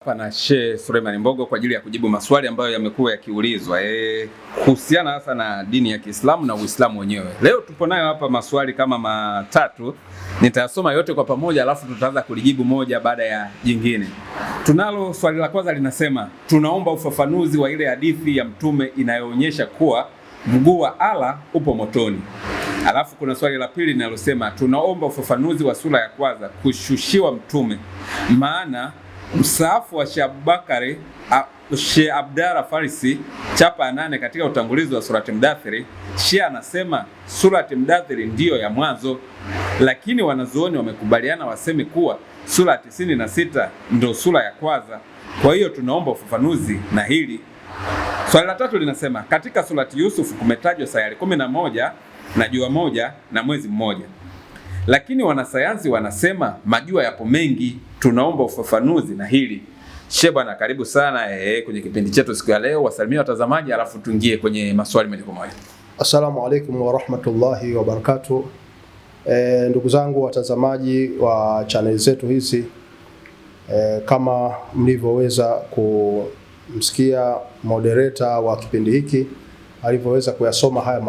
Hapa na Sheikh Suleiman Mbogo kwa ajili ya kujibu maswali ambayo yamekuwa yakiulizwa kuhusiana hasa na dini ya Kiislamu na Uislamu wenyewe. Leo tupo nayo hapa maswali kama matatu, nitayasoma yote kwa pamoja alafu tutaanza kulijibu moja baada ya jingine. Tunalo swali la kwanza linasema, tunaomba ufafanuzi wa ile hadithi ya Mtume inayoonyesha kuwa mguu wa Allah upo motoni. Alafu kuna swali la pili linalosema, tunaomba ufafanuzi wa sura ya kwanza kushushiwa Mtume, maana msaafu wa Sheikh Abdara Farisi chapa ya 8 katika utangulizi wa surati Mdathiri, Sheikh anasema surati Mdathiri ndiyo ya mwanzo, lakini wanazuoni wamekubaliana waseme kuwa sura 96 ndio sura ya kwanza. Kwa hiyo tunaomba ufafanuzi na hili. Swali la tatu linasema, katika surati Yusuf kumetajwa sayari 11 na jua moja na mwezi mmoja, lakini wanasayansi wanasema majua yapo mengi. Tunaomba ufafanuzi na hili. Sheikh bwana, karibu sana kwenye kipindi chetu siku ya leo. Wasalimia watazamaji alafu tuingie kwenye maswali moja kwa moja. Assalamu alaikum wa rahmatullahi wa barakatuh. Ndugu zangu watazamaji wa channel zetu hizi, kama mlivyoweza kumsikia moderator wa kipindi hiki alivyoweza kuyasoma haya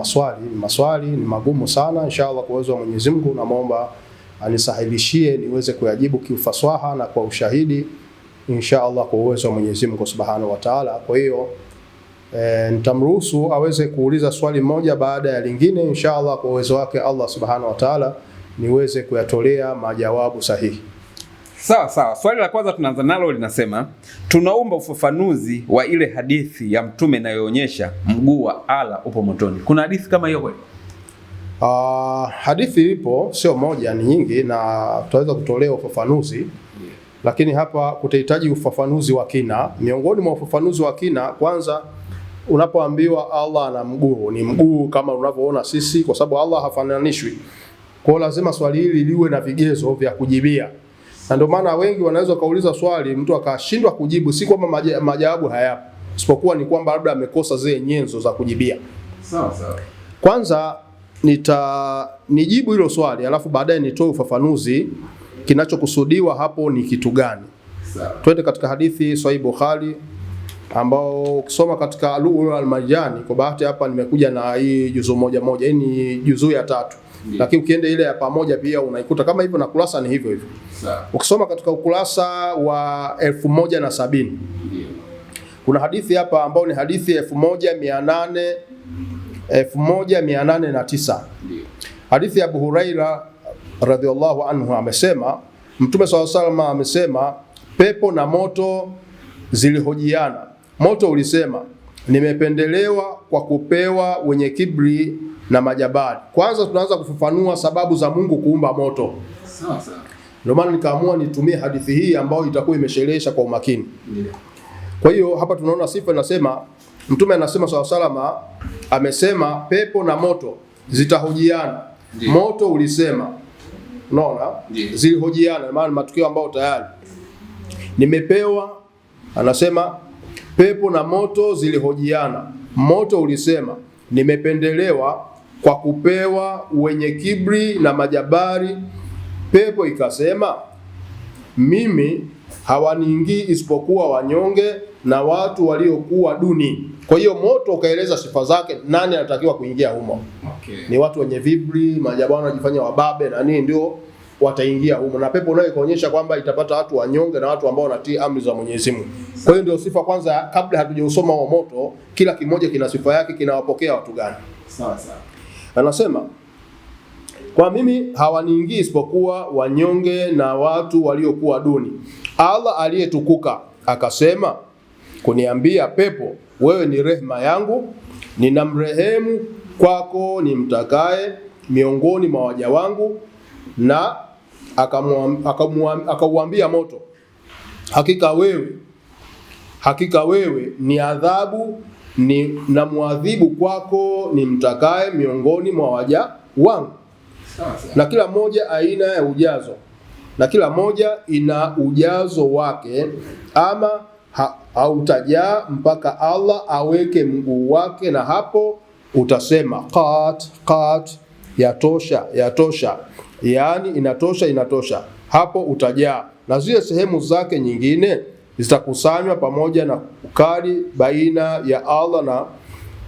maswali ni magumu sana. Inshallah kwa uwezo wa Mwenyezi Mungu namuomba anisahilishie niweze kuyajibu kiufasaha na kwa ushahidi, inshallah kwa uwezo wa Mwenyezi Mungu Subhanahu wa Ta'ala. Kwa hiyo nitamruhusu aweze kuuliza swali moja baada ya lingine, inshallah kwa uwezo wake Allah Subhanahu wa Ta'ala niweze kuyatolea majawabu sahihi. Sawa. Swali la kwanza tunaanza nalo linasema, tunaomba ufafanuzi wa ile hadithi ya Mtume inayoonyesha mguu wa Allah upo motoni. Kuna hadithi kama hiyo kweli? Hadithi ipo, sio moja, ni nyingi na tutaweza kutolea ufafanuzi. Lakini hapa kutahitaji ufafanuzi wa kina. Miongoni mwa ufafanuzi wa kina, kwanza unapoambiwa Allah ana mguu, ni mguu kama unavyoona sisi, kwa sababu Allah hafananishwi. Kwa hiyo lazima swali hili liwe na vigezo vya kujibia. Na ndio maana wengi wanaweza kauliza swali mtu akashindwa kujibu, si kwamba majawabu hayapo, isipokuwa ni kwamba labda amekosa zile nyenzo za kujibia. Sawa. Kwanza nijibu hilo swali alafu baadaye nitoe ufafanuzi kinachokusudiwa hapo ni kitu gani. Sawa. Twende katika hadithi Sahih Bukhari ambao ukisoma katika Lu'lu'ul al-Marjani, kwa bahati hapa nimekuja na hii juzu moja, hii ni juzu ya 3. Lakini ukienda ile ya pamoja pia unaikuta kama hivyo na kurasa ni hivyo. Sawa. Ukisoma katika ukurasa wa 1070 kuna hadithi hapa ambao ni hadithi 1809. Hadithi ya Abu Huraira radhiallahu anhu amesema, Mtume SAW amesema, pepo na moto zilihojiana. Moto ulisema, nimependelewa kwa kupewa wenye kibri na majabali. Kwanza tunaanza kufafanua sababu za Mungu kuumba moto. Sawa. Ndio maana nikaamua nitumie hadithi hii ambayo itakuwa imesherehesha kwa umakini. Kwa hiyo hapa tunaona sifa inasema, Mtume anasema SAW amesema pepo na moto zitahojiana. Moto ulisema, unaona, zilihojiana, maana matukio ambayo tayari nimepewa. Anasema pepo na moto zilihojiana. Moto ulisema, nimependelewa kwa kupewa wenye kibri na majabari. Pepo ikasema, mimi hawaniingii isipokuwa wanyonge na watu waliokuwa duni. Kwa hiyo moto ukaeleza sifa zake, nani anatakiwa kuingia humo. Okay. Ni watu wenye vibri, majabari wanajifanya wababe na nini ndio wataingia humo. Na pepo nayo ikaonyesha kwamba itapata watu wanyonge na watu ambao wanatii amri za Mwenyezi Mungu. Kwa hiyo ndio sifa kwanza, kabla hatujausoma huo moto, kila kimoja kina sifa yake, kinawapokea watu gani. Sawa. Anasema, kwa mimi hawaniingii isipokuwa wanyonge na watu waliokuwa duni. Allah aliyetukuka akasema kuniambia pepo, wewe ni rehema yangu, ninamrehemu kwako nimtakaye miongoni mwa waja wangu. Na akauambia moto, hakika wewe ni adhabu, ni na muadhibu kwako nimtakaye miongoni mwa waja wangu. Na kila moja aina ya ujazo, na kila moja ina ujazo wake, ama hautajaa mpaka Allah aweke mguu wake, na hapo utasema qat, yatosha, yani inatosha, hapo utajaa. Na zile sehemu zake nyingine zitakusanywa pamoja na ukali baina ya Allah na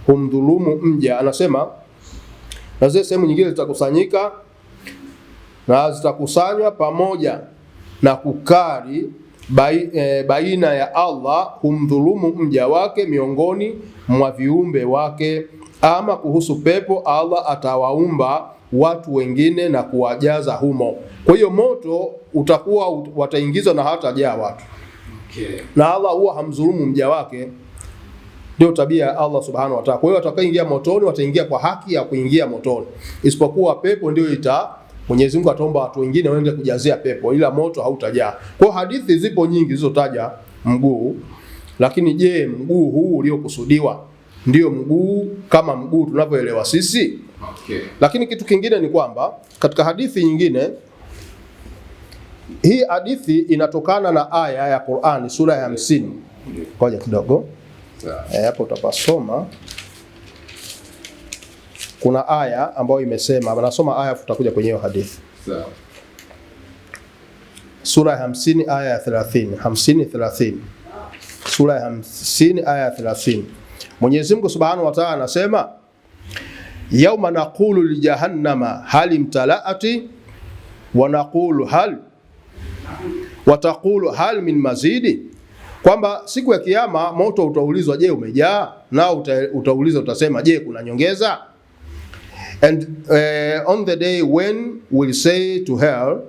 humdhulumu mja. Anasema na zile sehemu nyingine zitakusanyika na zitakusanywa pamoja na kukari baina ya Allah humdhulumu mja wake miongoni mwa viumbe wake. Ama kuhusu pepo, Allah atawaumba watu wengine na kuwajaza humo. Kwa hiyo moto utakuwa wataingizwa na hawatajaa watu. Okay. Na Allah huwa hamdhulumu mja wake, ndio tabia ya Allah subhanahu wa ta'ala. Kwa hiyo watakaoingia motoni wataingia kwa haki ya kuingia motoni, isipokuwa pepo ndio Mwenyezi Mungu ataomba watu wengine waende kujazia pepo, ila moto hautajaa. Kwa hadithi zipo nyingi zilizotaja mguu, lakini je, mguu huu uliokusudiwa ndio mguu kama mguu tunavyoelewa sisi? Okay. Lakini kitu kingine ni kwamba katika hadithi nyingine, hii hadithi inatokana na aya ya Qur'ani sura ya 50. Ngoja kidogo. Hapo utapasoma. Kuna aya ambayo imesema, nasoma aya tutakuja kwenye hiyo hadithi. Sawa. Sura ya 50 aya ya 30. 50:30. Sura ya 50 aya ya 30. Mwenyezi Mungu Subhanahu wa Ta'ala anasema, yauma naqulu li jahannama hal imtala'ati wa naqulu hal wa taqulu hal min mazidi, kwamba siku ya kiyama moto utaulizwa, je, umejaa? Na utaulizwa, utasema, je, kuna nyongeza? And on the day when we'll say to hell,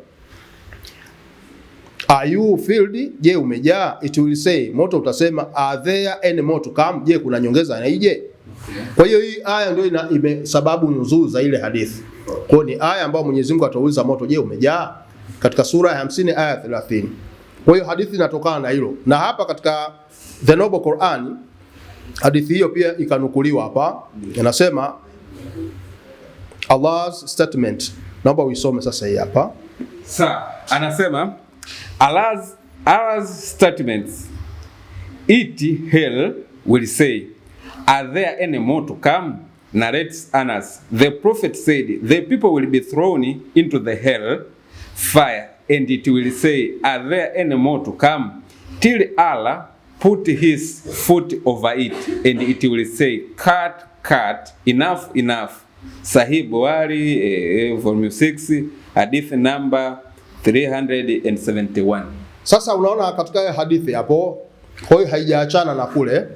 are you filled? Je, umejaa? It will say, moto utasema, are there any more to come? Je, kuna nyongeza na ije? Kwa hiyo hii aya ndio ime sababu nuzul za ile hadithi. Kwa hiyo ni aya ambayo Mwenyezi Mungu atauliza moto, je, umejaa? Katika sura ya 50 aya 30. Kwa hiyo hadithi inatokana na hilo. Na hapa katika The Noble Quran hadithi hiyo pia ikanukuliwa hapa. Inasema Allah's statement. Naomba uisome sasa hii hapa. Anasema Allah's statements. It hell will say, are there any more to come? Narrates Anas. The prophet said, the people will be thrown into the hell fire, and it will say, are there any more to come? Till Allah put his foot over it, and it will say, cut, enough. Sahih Buhari, volume 6, hadith number 371. Sasa unaona katika hadithi hapo, kwa hiyo haijaachana na kule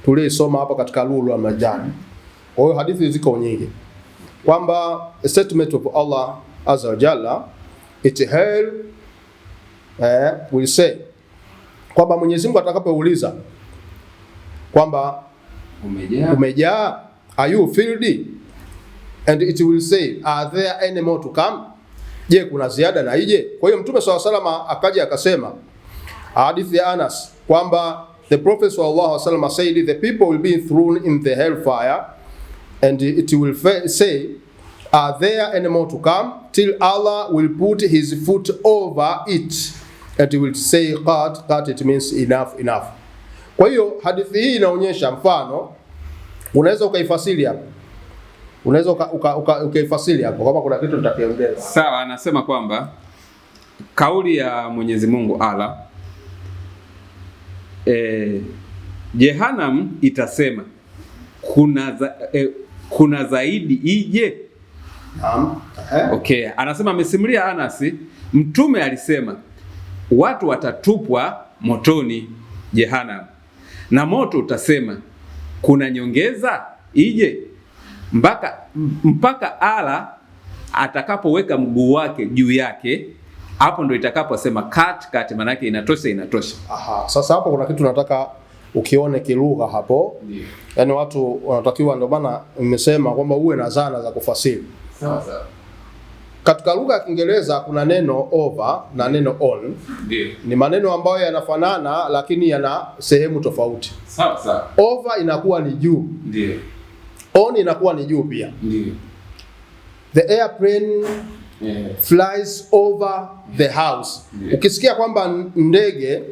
tulisoma hapo katika Lulu al-Marjan. Kwa hiyo hadithi ziko nyingi kwamba statement of Allah azza wa jalla, it hell will say, kwamba Mwenyezi Mungu atakapouliza kwamba umejaa, are you filled? And it will say, are there any more to come? Je, kuna ziada na ije? Kwa hiyo Mtume SAW akaja akasema hadithi ya Anas kwamba the Prophet SAW said, the people will be thrown in the hellfire, and it will say, are there any more to come? Till Allah will put his foot over it, and it will say, cut, it means enough. Kwa hiyo hadithi hii inaonyesha mfano, unaweza ukaifasiri hapo. Unaweza ukaifasiri hapo kama kuna kitu nitakiongeza. Sawa, anasema kwamba kauli ya Mwenyezi Mungu Allah, Jehannam itasema kuna zaidi ije? Okay, anasema amesimulia Anas, Mtume alisema watu watatupwa motoni Jehannam, na moto utasema kuna nyongeza ije? Mpaka Allah atakapoweka mguu wake juu yake, hapo ndo itakaposema cut, maana yake inatosha. Aha, sasa hapo kuna kitu nataka ukione kilugha hapo. Ndio. Yaani watu wanatakiwa, ndio maana nimesema kwamba uwe na zana za kufasiri. Sawa. Katika lugha ya Kiingereza kuna neno over na neno on. Ndio. Ni maneno ambayo yanafanana lakini yana sehemu tofauti. Sawa. Over inakuwa ni juu. Ndio. On inakuwa ni juu pia. Ndio. The airplane flies over the house. Ndio. Ukisikia kwamba ndege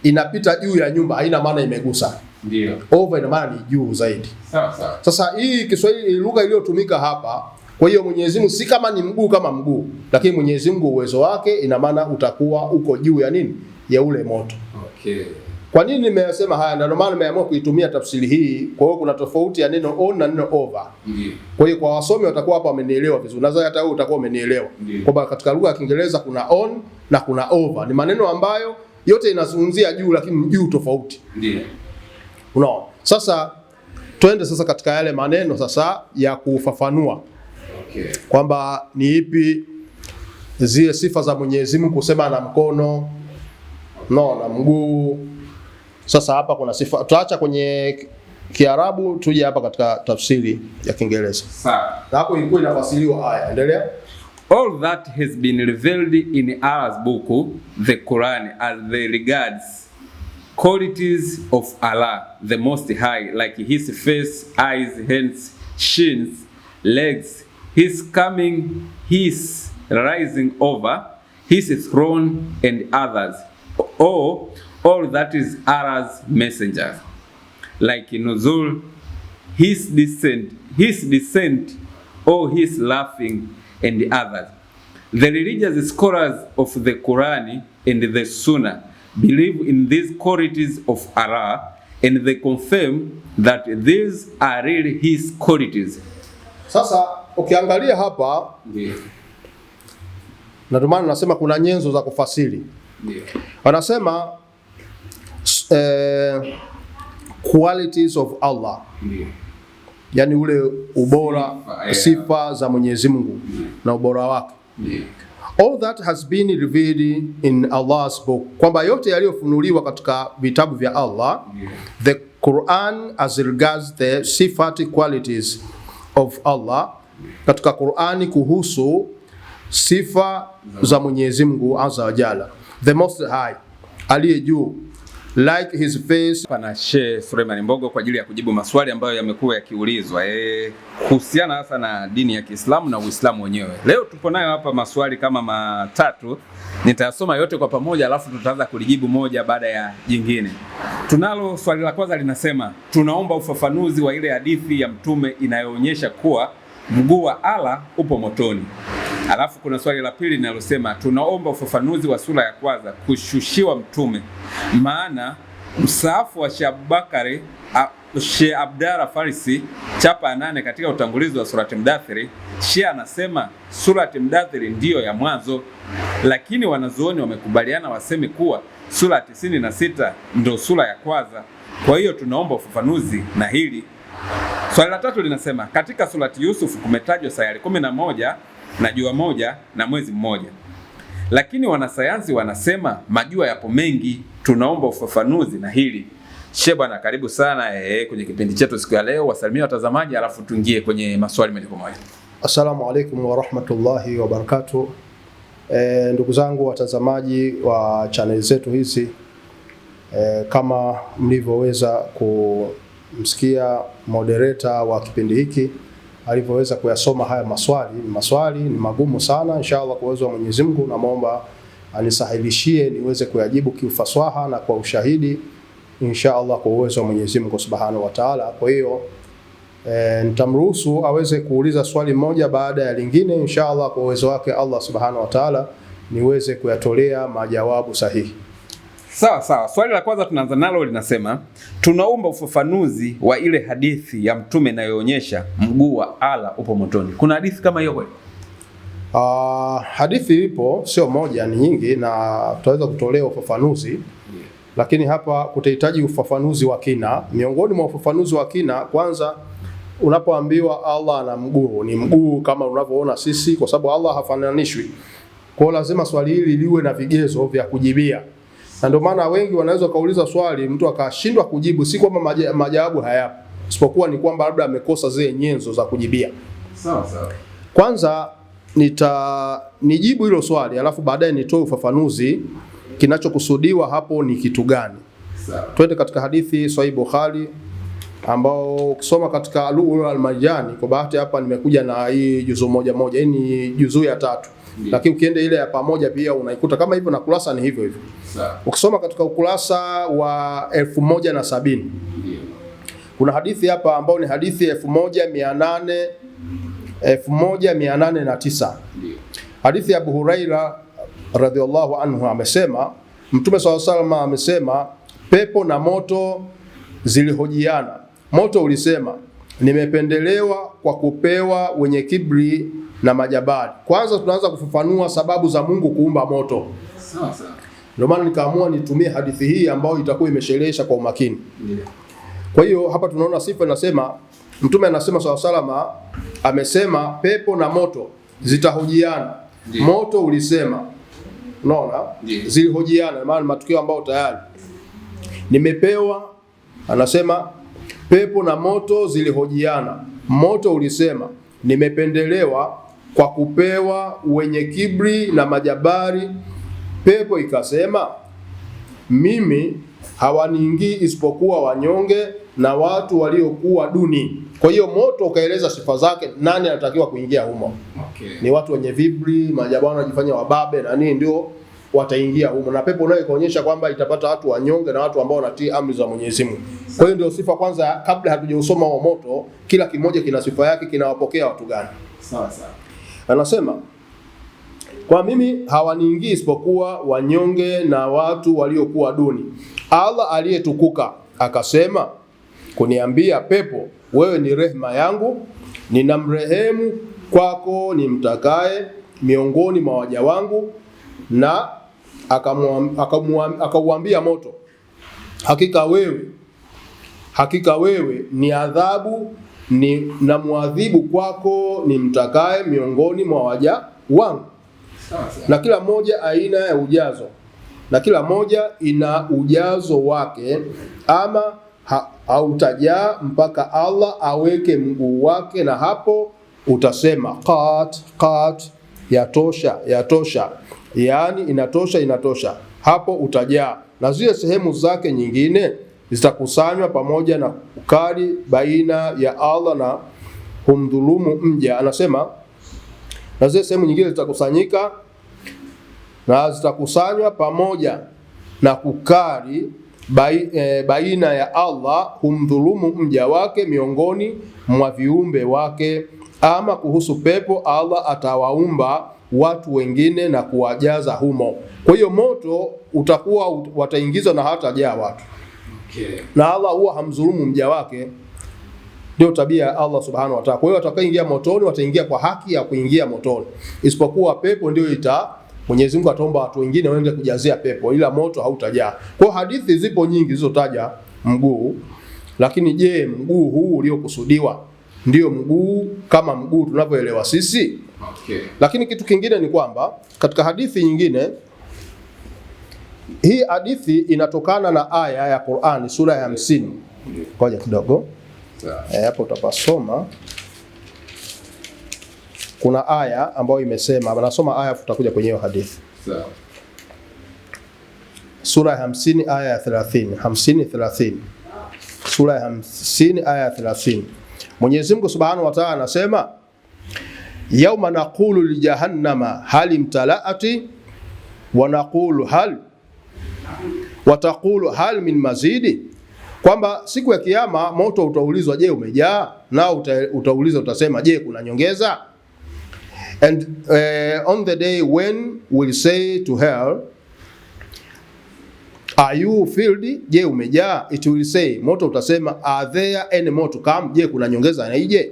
inapita juu ya nyumba haina maana imegusa. Ndio. Over ina maana ni juu zaidi. Sawa. Sasa hii Kiswahili lugha iliyotumika hapa, kwa hiyo Mwenyezi Mungu si kama ni mguu kama mguu, lakini Mwenyezi Mungu uwezo wake ina maana utakuwa uko juu ya nini? Ya ule moto. Okay. Okay. Kwa nini nimesema haya? Ndio maana nimeamua kuitumia tafsiri hii. Kwa hiyo kuna tofauti ya neno on na neno over. Kwa hiyo kwa wasomi watakuwa hapa wamenielewa vizuri. Nadhani hata wewe utakuwa umenielewa. Kwamba katika lugha ya Kiingereza kuna on na kuna over. Ni maneno ambayo yote inazungumzia juu lakini juu tofauti. Ndio. Unaona? Sasa twende sasa katika yale maneno sasa ya kufafanua. Okay. Kwamba ni ipi zile sifa za Mwenyezi Mungu, kusema na mkono, na mguu. Sasa hapa kuna sifa, tutaacha kwenye Kiarabu tuje hapa katika tafsiri ya Kiingereza. Sawa. Na hapo ilikuwa inafasiriwa aya. Endelea. All that has been revealed in Allah's book, the Quran, as they regards qualities of Allah, the Most High, like His face, eyes, hands, shins, legs, His coming, His rising over, His throne, and others. All that is Allah's messenger, like Nuzul, His descent, or His laughing, and others. The religious scholars of the Quran and the Sunnah believe in these qualities of Allah, and they confirm that these are really His qualities. Sasa ukiangalia hapa, na ndio maana nasema kuna nyenzo za kufasiri. Wanasema qualities of Allah. Yani ule ubora, sifa za Mwenyezi Mungu na ubora wake. All that has been revealed in Allah's book. Kwamba yote yaliyofunuliwa katika vitabu vya Allah, the Quran as regards the sifati qualities of Allah, katika Qurani kuhusu sifa za Mwenyezi Mungu azza wa jalla, the Most High, aliye juu, like His face. Pana Sheikh Suleiman Mbogo kwa ajili ya kujibu maswali ambayo yamekuwa yakiulizwa kuhusiana hasa na dini ya Kiislamu na Uislamu wenyewe. Leo tupo nayo hapa maswali kama matatu, nitayasoma yote kwa pamoja alafu tutaanza kulijibu moja baada ya jingine. Tunalo swali la kwanza linasema, tunaomba ufafanuzi wa ile hadithi ya Mtume inayoonyesha kuwa mguu wa Allah upo motoni. Alafu kuna swali la pili linalosema, tunaomba ufafanuzi wa sura ya kwanza kushushiwa Mtume, maana msaafu wa Sheikh Abdara Farisi chapa 8 katika utangulizi wa surati Mdathiri, Sheikh anasema surati Mdathiri ndiyo ya mwanzo, lakini wanazuoni wamekubaliana waseme kuwa sura 96 ndio sura ya kwanza. Kwa hiyo tunaomba ufafanuzi na hili. Swali la tatu linasema, katika surati Yusuf kumetajwa sayari 11 na jua moja na mwezi mmoja, lakini wanasayansi wanasema majua yapo mengi. Tunaomba ufafanuzi na hili. Sheikh bwana, karibu sana kwenye kipindi chetu siku ya leo. Wasalimia watazamaji alafu tuingie kwenye maswali moja kwa moja. Assalamu alaikum wa rahmatullahi wa barakatuh. Ndugu zangu watazamaji wa channel zetu hizi, kama mlivyoweza kumsikia moderator wa kipindi hiki alivyoweza kuyasoma haya maswali ni magumu sana. Inshallah kwa uwezo wa Mwenyezi Mungu namuomba anisahilishie niweze kuyajibu kiufasaha na kwa ushahidi, inshallah kwa uwezo wa Mwenyezi Mungu Subhanahu wa Ta'ala. Kwa hiyo nitamruhusu aweze kuuliza swali moja baada ya lingine, inshallah kwa uwezo wake Allah Subhanahu wa Ta'ala niweze kuyatolea majawabu sahihi. Sawa sawa. Swali la kwanza tunaanza nalo linasema, tunaomba ufafanuzi wa ile hadithi ya Mtume inayoonyesha mguu wa Allah upo motoni. Kuna hadithi kama hiyo kweli? Hadithi ipo, sio moja, ni nyingi na tutaweza kutolea ufafanuzi. Lakini hapa kutahitaji ufafanuzi wa kina. Miongoni mwa ufafanuzi wa kina, kwanza unapoambiwa Allah ana mguu, ni mguu kama unavyoona sisi, kwa sababu Allah hafananishwi. Kwa lazima swali hili liwe na vigezo vya kujibia. Na ndio maana wengi wanaweza kauliza swali mtu akashindwa kujibu, si kwamba majawabu hayapo, isipokuwa ni kwamba labda amekosa zile nyenzo za kujibia. Sawa sawa. Kwanza nijibu hilo swali alafu baadaye nitoe ufafanuzi kinachokusudiwa hapo ni kitu gani. Sawa. Twende katika hadithi Sahih Bukhari ambao ukisoma katika Lu'lu'ul al-Marjani, kwa bahati hapa nimekuja na hii juzu moja. Hii ni juzu ya 3. Lakini ukienda ile ya pamoja pia unaikuta kama hivyo na kurasa ni hivyo hivyo. Sawa. Ukisoma katika ukurasa wa 1070 kuna hadithi hapa ambao ni hadithi 1809. Hadithi ya Abu Huraira radhiallahu anhu amesema, Mtume SAW amesema pepo na moto zilihojiana. Moto ulisema nimependelewa kwa kupewa wenye kibri na majabali. Kwanza tunaanza kufafanua sababu za Mungu kuumba moto. Sawa sawa. Ndio maana nikaamua nitumie hadithi hii ambayo itakuwa imesherehesha kwa umakini. Kwa hiyo hapa tunaona sifa inasema, Mtume anasema SAW amesema pepo na moto zitahojiana. Moto ulisema, unaona, zilihojiana, maana matukio ambayo tayari nimepewa. Anasema pepo na moto zilihojiana. Moto ulisema nimependelewa kwa kupewa wenye kibri na majabari. Pepo ikasema mimi hawaniingii isipokuwa wanyonge na watu waliokuwa duni. Kwa hiyo moto ukaeleza sifa zake, nani anatakiwa kuingia humo. Okay. Ni watu wenye vibri, majabari, wanajifanya wababe na nini, ndio wataingia humo. Na pepo nayo ikaonyesha kwamba itapata watu wanyonge na watu ambao wanatii amri za Mwenyezi Mungu. Kwa hiyo ndio sifa kwanza, kabla hatujausoma huo moto, kila kimoja kina sifa yake, kinawapokea watu gani. Sawa sawa. Anasema kwa mimi hawaniingii isipokuwa wanyonge na watu waliokuwa duni. Allah aliyetukuka akasema kuniambia pepo, wewe ni rehema yangu, ninamrehemu kwako nimtakaye miongoni mwa waja wangu. Na akauambia moto, hakika wewe ni adhabu, ni na muadhibu kwako nimtakaye miongoni mwa waja wangu. Na kila moja aina ya ujazo, na kila moja ina ujazo wake, ama hautajaa mpaka Allah aweke mguu wake, na hapo utasema qat, yatosha, yaani inatosha, hapo utajaa. Na zile sehemu zake nyingine zitakusanywa pamoja na ukali baina ya Allah na humdhulumu mja. Anasema na zile sehemu nyingine zitakusanyika na zitakusanywa pamoja na kukari baina ya Allah humdhulumu mja wake miongoni mwa viumbe wake. Ama kuhusu pepo, Allah atawaumba watu wengine na kuwajaza humo. Kwa hiyo moto utakuwa wataingizwa na hawatajaa watu. Okay. Na Allah huwa hamdhulumu mja wake, ndio tabia ya Allah subhanahu wa ta'ala. Kwa hiyo watakaoingia motoni wataingia kwa haki ya kuingia motoni, isipokuwa pepo ndio Mwenyezi Mungu ataomba watu wengine waende kujazia pepo, ila moto hautajaa. Kwa hadithi zipo nyingi zilizotaja mguu, lakini je, mguu huu uliokusudiwa ndio mguu kama mguu tunavyoelewa sisi? Okay. Lakini kitu kingine ni kwamba katika hadithi nyingine, hii hadithi inatokana na aya ya Qur'ani sura ya 50. Ngoja kidogo. Hapo utapasoma. Kuna aya ambayo imesema, nasoma aya tutakuja kwenye hiyo hadithi. Sawa. Sura ya 50 aya ya 30. 50:30. Sura ya 50 aya ya 30. Mwenyezi Mungu Subhanahu wa Ta'ala anasema yauma naqulu li jahannama hal imtala'ati wa naqulu hal wa taqulu hal min mazidi, kwamba siku ya kiyama moto utaulizwa, je, umejaa? Nao utaulizwa, utasema, je, kuna nyongeza? And on the day when we'll say to hell, are you filled? Je, umejaa? It will say, moto utasema, are there any more to come? Je, kuna nyongeza na ije?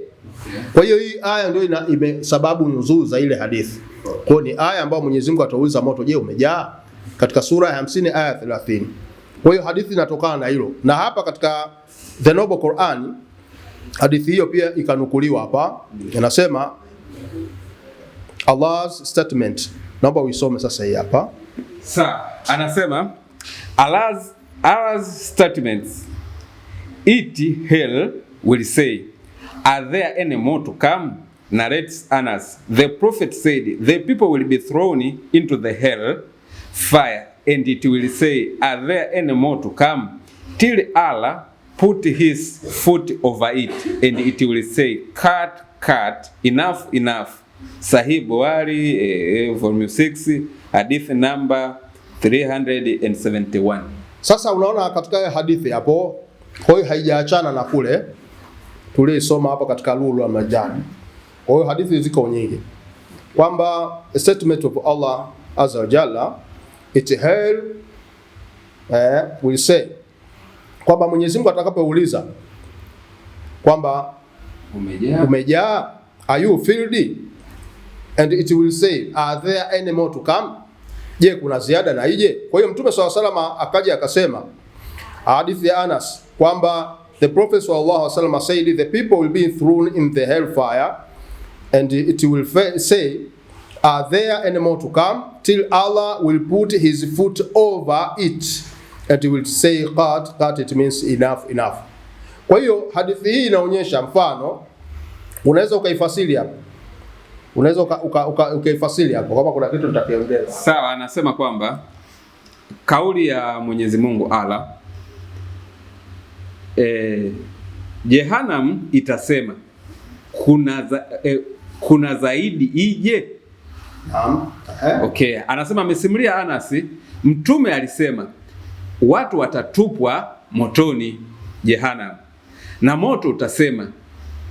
Kwa hiyo hii aya ndio ime sababu nuzul za ile hadithi. Kwa ni aya ambayo Mwenyezi Mungu atauliza moto, je, umejaa? Katika sura ya 50 aya 30. Kwa hiyo hadithi inatokana na hilo. Na hapa katika The Noble Quran hadithi hiyo pia ikanukuliwa hapa. Inasema Allah's statement. Naomba uisome sasa hii hapa. Anasema Allah's statements. It hell will say, are there any more to come? Narrates Anas. The prophet said, the people will be thrown into the hell fire, and it will say, are there any more to come? Till Allah put his foot over it, and it will say, cut, enough. Sahih Buhari, volume 6, hadith number 371. Sasa unaona katika hadithi hapo, kwa hiyo haijaachana na kule tulisoma hapo katika Lulu al-Majani. Kwa hiyo hadithi ziko nyingi kwamba statement of Allah azza wa jalla, it hell will say, kwamba Mwenyezi Mungu atakapouliza kwamba umejaa, are you filled, and it will say, are there any more to come, je kuna ziada na ije? Kwa hiyo Mtume SAW akaja akasema, hadithi ya Anas kwamba the Prophet SAW said the people will be thrown in the hellfire and it will say, are there any more to come, till Allah will put his foot over it and it will say qat, it means enough, enough. Kwa hiyo hadithi hii inaonyesha mfano, unaweza ukaifasiri hapo, unaweza ukaifasiri hapo kama kuna kitu tutakiongeza. Sawa, anasema kwamba kauli ya Mwenyezi Mungu Allah, Jehannam itasema kuna zaidi ije. Okay, anasema amesimulia Anas, Mtume alisema watu watatupwa motoni Jehannam, na moto utasema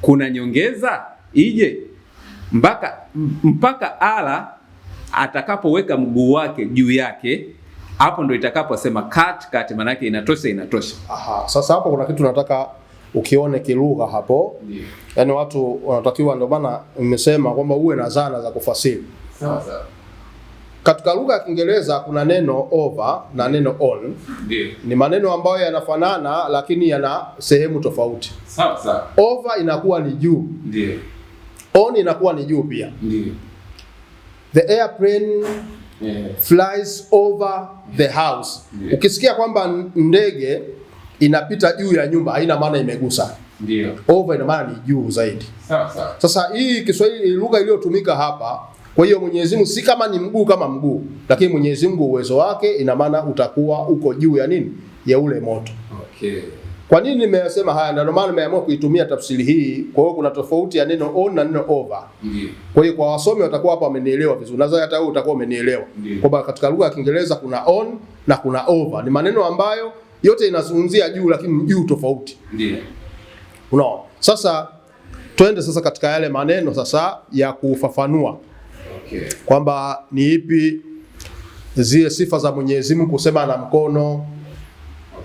kuna nyongeza ije, mpaka Allah atakapoweka mguu wake juu yake, hapo ndo itakaposema cut, maana yake inatosha. Aha, sasa hapo kuna kitu nataka ukione kilugha hapo. Yeah. Yaani watu wanatakiwa, ndio maana nimesema kwamba uwe na zana za kufasiri. Sawa. Katika lugha ya Kiingereza kuna neno over na neno on. Ndio. Ni maneno ambayo yanafanana lakini yana sehemu tofauti. Sawa. Over inakuwa ni juu. Ndio. On inakuwa ni juu pia. Ndio. The airplane flies over the house. Yeah. Ukisikia kwamba ndege inapita juu ya nyumba haina maana imegusa. Ndio. Over ina maana ni juu zaidi. Sawa. Sasa hii Kiswahili lugha iliyotumika hapa, kwa hiyo Mwenyezi Mungu si kama ni mguu kama mguu, lakini Mwenyezi Mungu uwezo wake ina maana utakuwa uko juu ya nini? Ya ule moto. Okay. Kwa nini nimesema haya? Ndio maana nimeamua kuitumia tafsiri hii. Kwa hiyo kuna tofauti ya neno on na neno over. Ndio. Kwa hiyo kwa wasomi watakuwa hapa wamenielewa vizuri. Nadhani hata wewe utakuwa umenielewa. Kwamba katika lugha ya Kiingereza kuna on na kuna over. Ni maneno ambayo yote inazungumzia juu lakini juu tofauti. Ndio. Unaona? Sasa twende sasa katika yale maneno sasa ya kufafanua. Okay. Kwamba ni ipi zile sifa za Mwenyezi Mungu, kusema na mkono,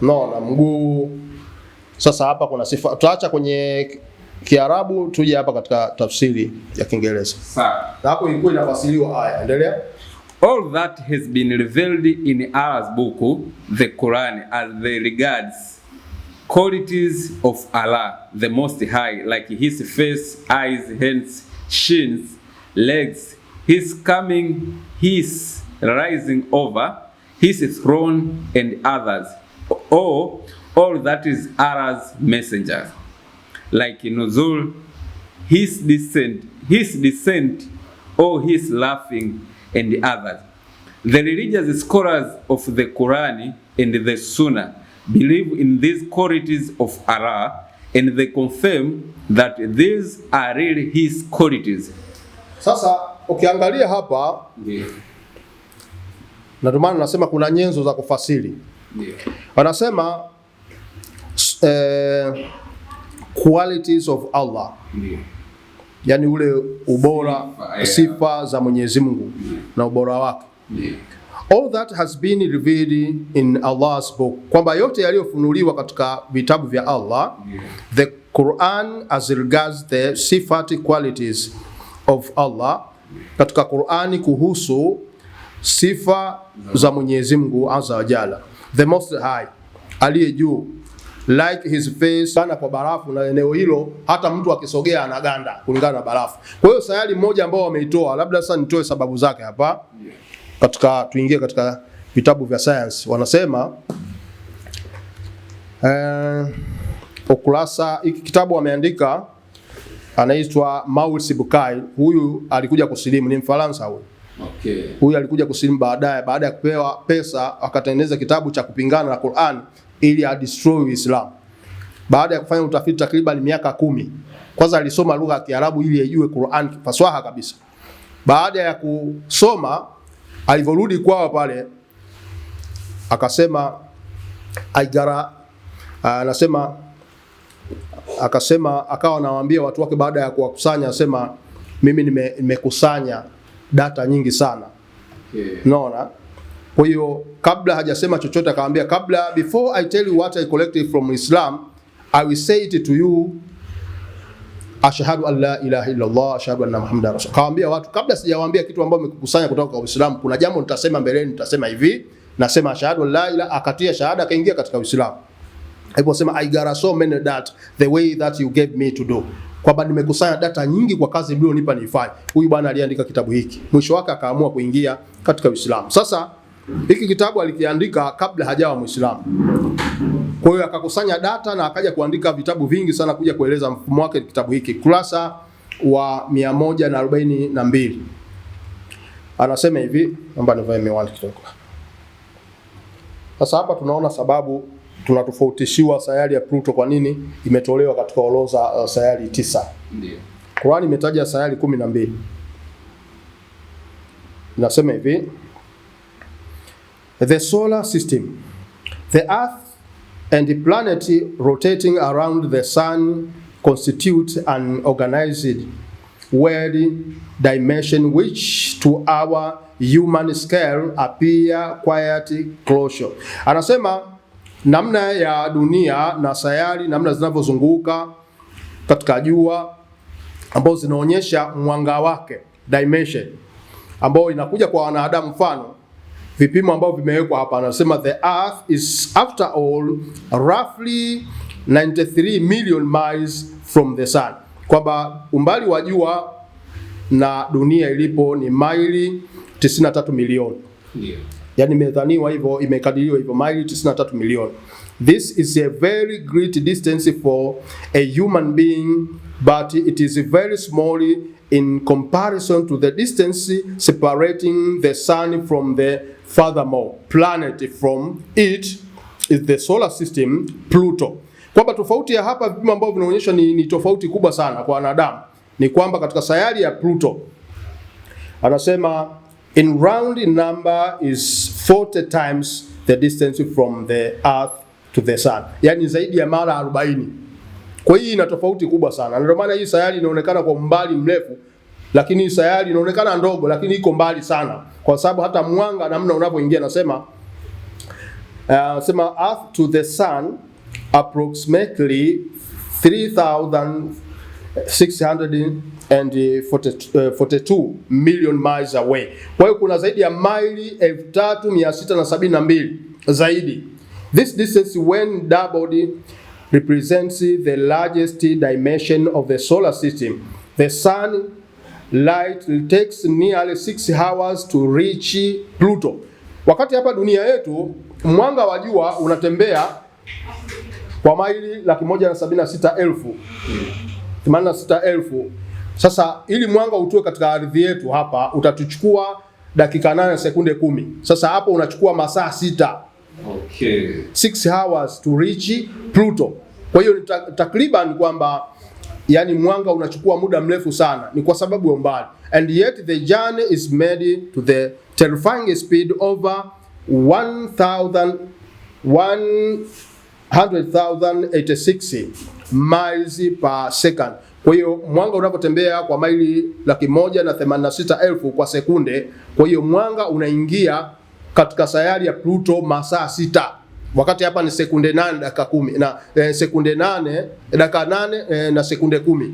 na mguu. Sasa hapa kuna sifa, tutaacha kwenye Kiarabu tuje hapa katika tafsiri ya Kiingereza. Sawa. Na hapo ilikuwa inafasiriwa aya. Endelea. All that has been revealed in Allah's book, the Quran, as they regards qualities of Allah, the Most High, like His face, eyes, hands, shins, legs, His coming, His rising over, His throne, and others. All that is Allah's messenger, like Nuzul, His descent, or His laughing, and others. The religious scholars of the Quran and the Sunnah believe in these qualities of Allah, and they confirm that these are really His qualities. Sasa ukiangalia hapa, na ndio maana nasema kuna nyenzo za kufasiri. Wanasema qualities of Allah. Yani ule ubora, sifa za Mwenyezi Mungu na ubora wake. All that has been revealed in Allah's book, kwamba yote yaliyofunuliwa katika vitabu vya Allah, the Quran as regards the sifati qualities of Allah, katika Qurani kuhusu sifa za Mwenyezi Mungu azza wa jalla, the most high, aliye juu, like his face, sana kwa barafu, na eneo hilo hata mtu akisogea anaganda kulingana na barafu. Kwa hiyo sayari moja ambao wameitoa, labda sasa nitoe sababu zake hapa. Katika tuingie katika vitabu vya science, wanasema ukurasa, hiki kitabu ameandika anaitwa Maurice Bucaille. Huyu alikuja kusilimu, ni Mfaransa huyu. Okay. Huyu alikuja kusilimu baada ya kupewa pesa akatengeneza kitabu cha kupingana na Qur'an ili adestroy Uislamu. Baada ya kufanya utafiti takriban miaka 10. Kwanza alisoma lugha ya Kiarabu ili ajue Qur'an faswaha kabisa. Baada ya kusoma, alivyorudi kwao pale akasema akawa anawaambia watu wake baada ya kuwakusanya, asema mimi nimekusanya data nyingi sana. Okay. Unaona? Kwa hiyo kabla hajasema chochote akamwambia, before I tell you what I collected from Islam, I will say it to you, ashhadu an la ilaha illa Allah, ashhadu anna Muhammadar rasul. Kawaambia watu, kabla sijawaambia kitu ambacho umekusanya kutoka kwa Uislamu, kuna jambo nitasema mbeleni, nitasema hivi, nasema ashhadu an la ilaha, akatia shahada, akaingia katika Uislamu. Aliposema I got so many that the way that you gave me to do, kwamba nimekusanya data nyingi kwa kazi mlionipa nifanye. Huyu bwana aliandika kitabu hiki, mwisho wake akaamua kuingia katika Uislamu. Sasa hiki kitabu alikiandika kabla hajawa Muislamu. Kwa hiyo akakusanya data na akaja kuandika vitabu vingi sana kuja kueleza mfumo wake. Kitabu hiki kurasa wa 142 anasema hivi, naomba nivae miwani kidogo. Sasa hapa tunaona sababu tunatofautishiwa sayari ya Pluto kwa nini imetolewa katika orodha sayari 9. Ndio. Qur'an imetaja sayari 12. Inasema hivi: the solar system, the earth and the planet rotating around the sun constitute an organized world dimension which to our human scale appear quite close. Anasema namna ya dunia na sayari, namna zinavyozunguka katika jua, ambao zinaonyesha mwanga wake, dimension ambao inakuja kwa wanadamu, mfano vipimo ambao vimewekwa hapa. Anasema the earth is after all roughly 93 million miles from the sun, kwamba umbali wa jua na dunia ilipo ni maili 93 milioni. Yeah. Yani imedhaniwa hivyo, imekadiriwa hivyo, maili 93 milioni. This is a very great distance for a human being, but it is very small in comparison to the distance separating the sun from the furthermore planet from it is the solar system Pluto. Kwamba tofauti ya hapa, vipimo ambavyo vinaonyesha ni tofauti kubwa sana kwa wanadamu, ni kwamba katika sayari ya Pluto anasema in round number is 40 times the distance from the earth to the sun, yani zaidi ya mara 40. Kwa hiyo ina tofauti kubwa sana, ndio maana hii sayari inaonekana kwa umbali mrefu, lakini hii sayari inaonekana ndogo, lakini iko mbali sana, kwa sababu hata mwanga namna unavyoingia, nasema earth to the sun approximately 3642 million miles away. Kwa hiyo kuna zaidi ya maili 3672 zaidi. This distance when doubled represents the largest dimension of the solar system. The sun light takes nearly 6 hours to reach Pluto. Wakati hapa dunia yetu mwanga wa jua unatembea kwa maili 176,086. Sasa ili mwanga utue katika ardhi yetu hapa utatuchukua dakika 8 sekunde 10. Sasa hapo unachukua masaa 6. Okay. 6 hours to reach Pluto. Kwa hiyo takriban kwamba yani mwanga unachukua muda mrefu sana, ni kwa sababu ya umbali. And yet the journey is made to the terrifying speed over 100,086 miles per second. Kwa hiyo mwanga unapotembea kwa maili 186,000 kwa sekunde, kwa hiyo mwanga unaingia katika sayari ya Pluto masaa 6. Wakati hapa ni sekunde 8 dakika 10 na sekunde 8 dakika 8 na sekunde 10.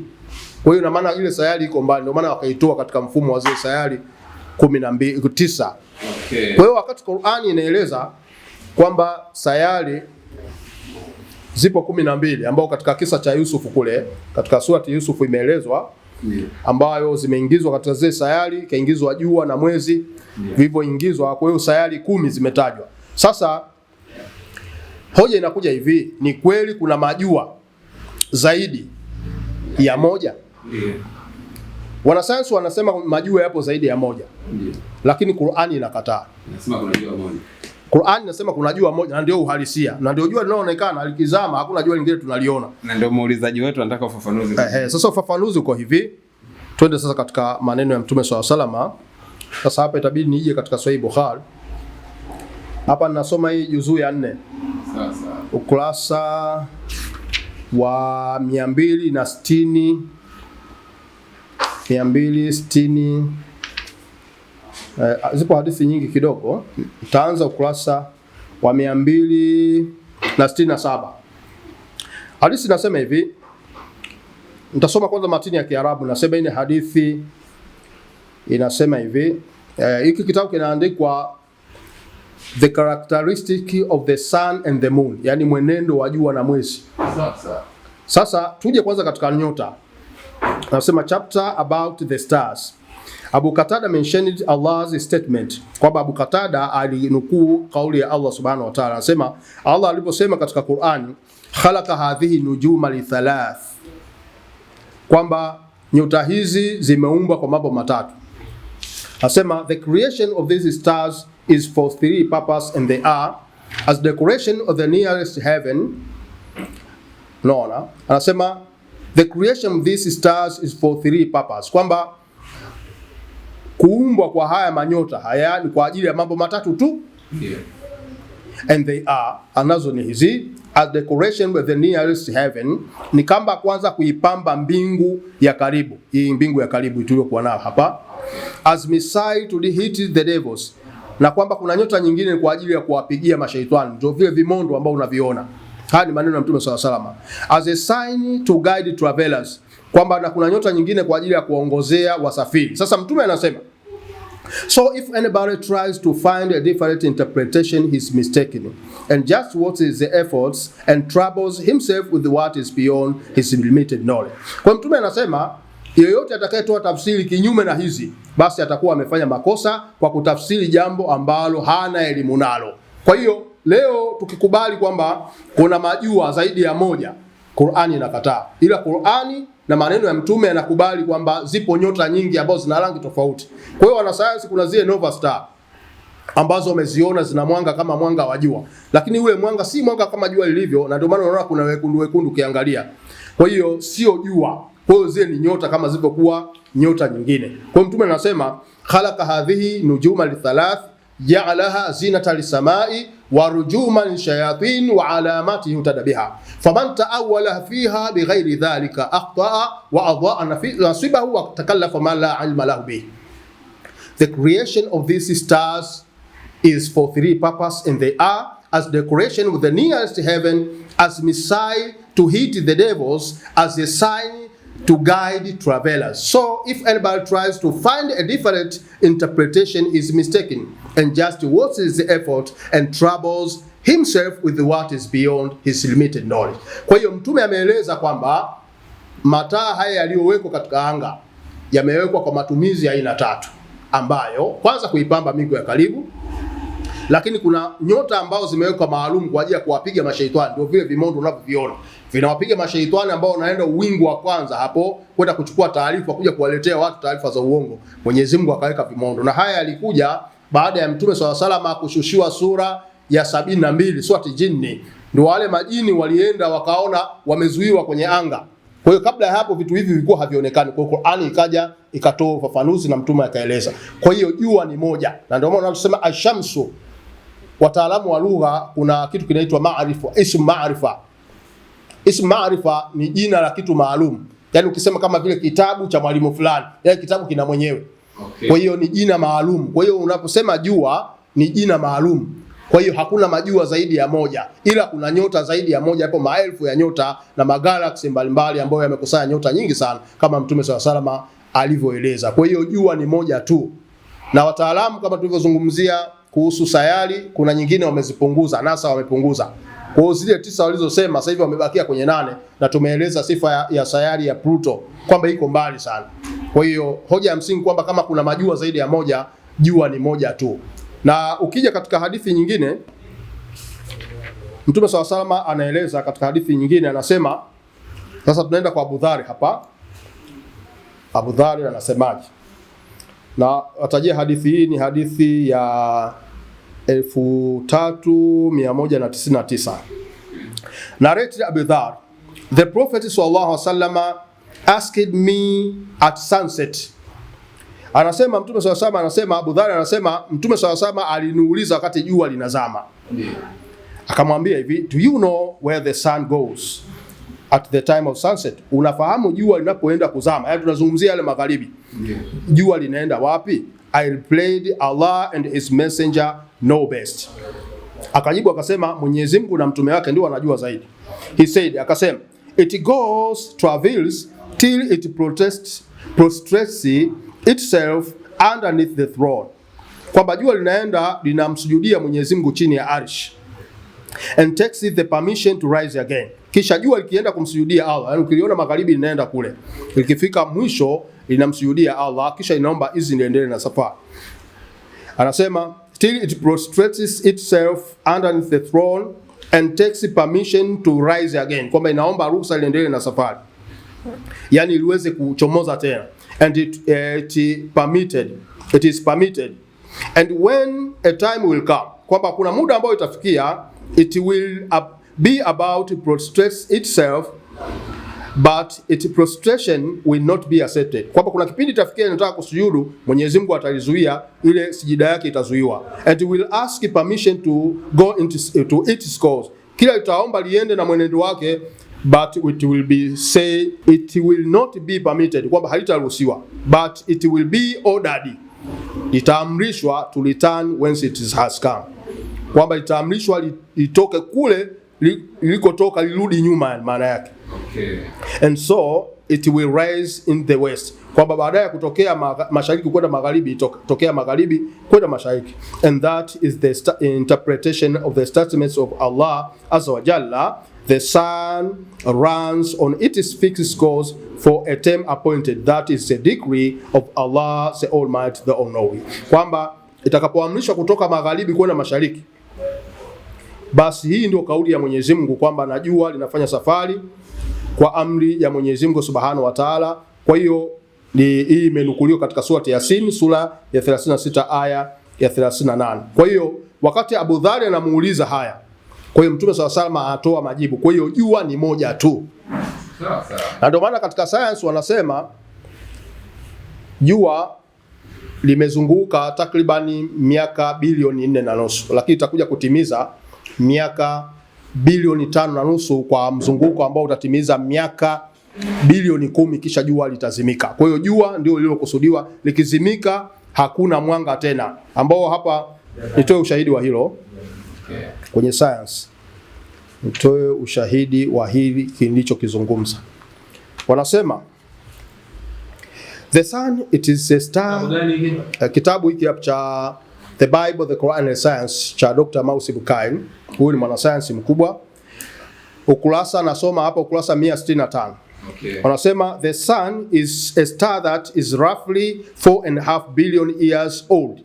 Kwa hiyo ina maana ile sayari iko mbali, ndio maana wakaitoa katika mfumo wa zile sayari 9. Okay. Kwa hiyo wakati Qur'ani inaeleza kwamba sayari zipo 12 ambao katika kisa cha Yusufu kule katika surati Yusufu imeelezwa, ambayo zimeingizwa katika zile sayari, kaingizwa jua na mwezi vilivyoingizwa. Kwa hiyo sayari 10 zimetajwa. Sasa hoja inakuja hivi, ni kweli kuna majua zaidi ya moja? Wanasayansi wanasema majua yapo zaidi ya moja. Lakini Qur'ani inakataa. Inasema kuna jua moja. Qur'ani inasema kuna jua moja na ndio uhalisia. Na ndio jua linaloonekana likizama, hakuna jua lingine tunaliona. Na ndio muulizaji wetu anataka ufafanuzi. Sasa ufafanuzi uko hivi. Twende sasa katika maneno ya Mtume SAW. Sasa hapa itabidi nije katika Sahih Bukhari. Hapa ninasoma hii juzuu ya 4. Sasa ukurasa wa 260 Zipo hadithi nyingi kidogo. Nitaanza ukurasa wa 267. Hadithi nasema hivi. Nitasoma kwanza matini ya Kiarabu. Nasema hii ni hadithi inasema hivi. Hiki kitabu kinaandikwa The Characteristic of the Sun and the Moon, yani mwenendo wa jua na mwezi. Sasa tuje kwanza katika nyota. Nasema chapter about the stars. Abu Qatada mentioned Allah's statement, kwamba Abu Qatada alinukuu kauli ya Allah subhanahu wa ta'ala. Anasema Allah aliposema katika Qur'ani, khalaqa hadhihi nujuma li thalath, kwamba nyota hizi zimeumbwa kwa mambo matatu. Anasema the creation of these stars is for three purposes, and they are as decoration of the nearest heaven. Anasema the creation of these stars is for three purposes, kwamba kuumbwa kwa haya manyota haya ni kwa ajili ya mambo matatu tu. And they are, anazo ni hizi, as decoration of the nearest heaven, ni kamba kwanza kuipamba mbingu ya karibu, hii mbingu ya karibu tuliyokuwa nayo hapa, as missile to hit the devils, na kwamba kuna nyota nyingine kwa ajili ya kuwapigia mashaitani, ndio vile vimondo ambao unaviona. Haya ni maneno ya Mtume SAW. As a sign to guide travelers, kwamba na kuna nyota nyingine kwa ajili ya kuongozea wasafiri. Sasa Mtume anasema, so if anybody tries to find a different interpretation, he's mistaken, and just what is the efforts and troubles himself with what is beyond his limited knowledge. Kwa Mtume anasema yeyote atakayetoa tafsiri kinyume na hizi, basi atakuwa amefanya makosa kwa kutafsiri jambo ambalo hana elimu nalo. Kwa hiyo leo tukikubali kwamba kuna majua zaidi ya moja, Qur'ani inakataa. Ila Qur'ani na maneno ya Mtume yanakubali kwamba zipo nyota nyingi ambazo zina rangi tofauti. Kwa hiyo wanasayansi, kuna zile nova star ambazo wameziona zina mwanga kama mwanga wa jua, lakini ule mwanga si mwanga kama jua lilivyo, na ndio maana unaona kuna wekundu wekundu ukiangalia. Kwa hiyo sio jua. Kwa hiyo zile ni nyota kama zilivyokuwa nyota nyingine. Kwa hiyo Mtume anasema khalaqa hadhihi nujuma li thalath ja'alaha zinata lisamai wa rujuman lishayatin wa alamati yutada biha faman ta'awwala fiha bighairi dhalika akhta'a wa adha'a nasibahu wa takallafa ma la ilma lahu bihi. The creation of these stars is for three purposes, and they are as decoration with the nearest heaven, as missile to hit the devils, as a sign to guide travelers. So if anybody tries to find a different interpretation, is mistaken, and just what is the effort and troubles himself with what is beyond his limited knowledge. Kwa hiyo Mtume ameeleza kwamba mataa haya yaliyowekwa katika anga yamewekwa kwa matumizi ya aina tatu, ambayo kwanza kuipamba mbingu ya karibu, lakini kuna nyota ambazo zimewekwa maalum kwa ajili ya kuwapiga mashaitani, ndio vile vimondo unavyoviona vinawapiga mashaitani ambao wanaenda uwingu wa kwanza hapo kwenda kuchukua taarifa, kuja kuwaletea watu taarifa za uongo. Mwenyezi Mungu akaweka vimondo, na haya yalikuja baada ya Mtume SAW kushushiwa sura ya 72 swati jinni, ndio wale majini walienda wakaona wamezuiwa kwenye anga. Kwa hiyo kabla ya hapo vitu hivi vilikuwa havionekani. Kwa hiyo Qur'ani ikaja ikatoa ufafanuzi na Mtume akaeleza. Kwa hiyo jua ni moja, na ndio maana tunasema ashamsu. Wataalamu wa lugha kuna kitu kinaitwa maarifa, ism maarifa. Ism maarifa ni jina la kitu maalum. Yaani ukisema kama vile kitabu cha mwalimu fulani, yaani kitabu kina mwenyewe. Okay. Kwa hiyo ni jina maalum. Kwa hiyo unaposema jua ni jina maalum. Kwa hiyo hakuna majua zaidi ya moja, ila kuna nyota zaidi ya moja. Hapo maelfu ya nyota na magalaksi mbalimbali ambayo yamekusanya nyota nyingi sana kama Mtume SAW alivyoeleza. Kwa hiyo jua ni moja tu. Na wataalamu kama tulivyozungumzia kuhusu sayari, kuna nyingine wamezipunguza, NASA wamepunguza. Kwa hiyo zile 9 walizosema sasa hivi wamebakia kwenye 8, na tumeeleza sifa ya sayari ya Pluto kwamba iko mbali sana. Kwa hiyo hoja ya msingi kwamba kama kuna majua zaidi ya moja, jua ni moja tu. Na ukija katika hadithi nyingine, Mtume SAW anaeleza katika hadithi nyingine, anasema, sasa tunaenda kwa Abu Dhari hapa. Abu Dhari anasemaje? Na atajia hadithi hii ni hadithi ya 3199. Narrated Abu Dhar, the Prophet sallallahu alaihi wasallam asked me at sunset. Anasema Mtume sallallahu alaihi wasallam, anasema Abu Dhar anasema Mtume sallallahu alaihi wasallam aliniuliza wakati jua linazama. Akamwambia hivi, do you know where the sun goes at the time of sunset? Unafahamu jua linapoenda kuzama? Yaani tunazungumzia yale magharibi. Jua linaenda wapi? I replied, Allah and his messenger know best. Akajibu akasema Mwenyezi Mungu na mtume wake ndio wanajua zaidi. He said, akasema, it goes travels till it prostrates itself underneath the throne. Kwamba jua linaenda linamsujudia Mwenyezi Mungu chini ya arsh. And takes the permission to rise again. Kisha jua likienda kumsujudia Allah, yani ukiliona magharibi linaenda kule, likifika mwisho linamsujudia Allah, kisha inaomba idhini liendelee na safari. Anasema till it prostrates itself underneath the throne and takes permission to rise again, kwamba inaomba ruhusa liendelee na safari, yani liweze kuchomoza tena. And it is permitted. And when a time will come, kwamba kuna muda ambao itafikia, it will be about to prostrate itself, but its prostration will not be accepted. Kwamba kuna kipindi itafikia inataka kusujudu, Mwenyezi Mungu atalizuia, ile sijida yake itazuiwa. And will ask permission to go into its course. Kila itaomba liende na mwenendo wake, but it will not be permitted, kwamba halitaruhusiwa, but it will be ordered, itaamrishwa to return whence it has come, kwamba itaamrishwa litoke kule lilikotoka lirudi nyuma, maana yake. Okay. And so it will rise in the west, kwamba baadaye kutokea mashariki kwenda magharibi, tokea magharibi kwenda mashariki. And that is the interpretation of the statements of Allah Azza wa Jalla. The sun runs on its fixed course for a time appointed. That is the decree of Allah the Almighty, the All-Knowing. Kwamba itakapoamrishwa kutoka magharibi kwenda mashariki, basi hii ndio kauli ya Mwenyezi Mungu, kwamba na jua linafanya safari kwa amri ya Mwenyezi Mungu Subhanahu wa Ta'ala. Kwa hiyo hii imenukuliwa katika surati Yasin, sura ya 36 aya ya 38. Kwa hiyo wakati Abu Dhari anamuuliza haya, kwa hiyo Mtume SAW anatoa majibu. Kwa hiyo jua ni moja tu. Na ndio maana katika science wanasema jua limezunguka takribani miaka bilioni 4.5, lakini itakuja kutimiza miaka bilioni 5.5 kwa mzunguko ambao utatimiza miaka bilioni 10, kisha jua litazimika. Kwa hiyo jua ndio lililokusudiwa, likizimika hakuna mwanga tena, ambao hapa nitoe ushahidi wa hilo. Kwenye science nitoe ushahidi wa hili kilichokizungumza. Wanasema the sun, it is a star. Kitabu hiki hapa cha The Bible, the Quran and Science cha Dr. Mausi Bukai, huyu ni mwanasayansi mkubwa. Ukurasa nasoma hapa ukurasa 165. Okay. Wanasema the sun is a star that is roughly 4.5 billion years old.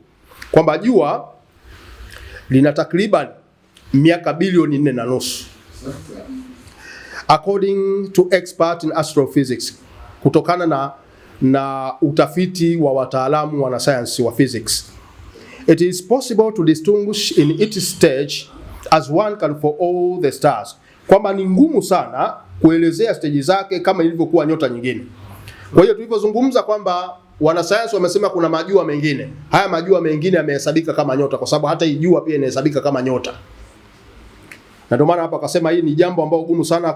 Kwamba jua lina takriban miaka bilioni 4.5. According to expert in astrophysics, kutokana na utafiti wa wataalamu wanasayansi wa physics. It is possible to distinguish in its stage as one can for all the stars. Kwamba ni ngumu sana kuelezea stage zake kama ilivyokuwa nyota nyingine. Kwa hiyo tulivyozungumza kwamba wanasayansi wamesema kuna majua mengine, haya majua mengine yamehesabika kama nyota, kwa sababu hata jua pia inahesabika kama nyota. Na ndio maana hapa akasema hii ni jambo ambalo gumu sana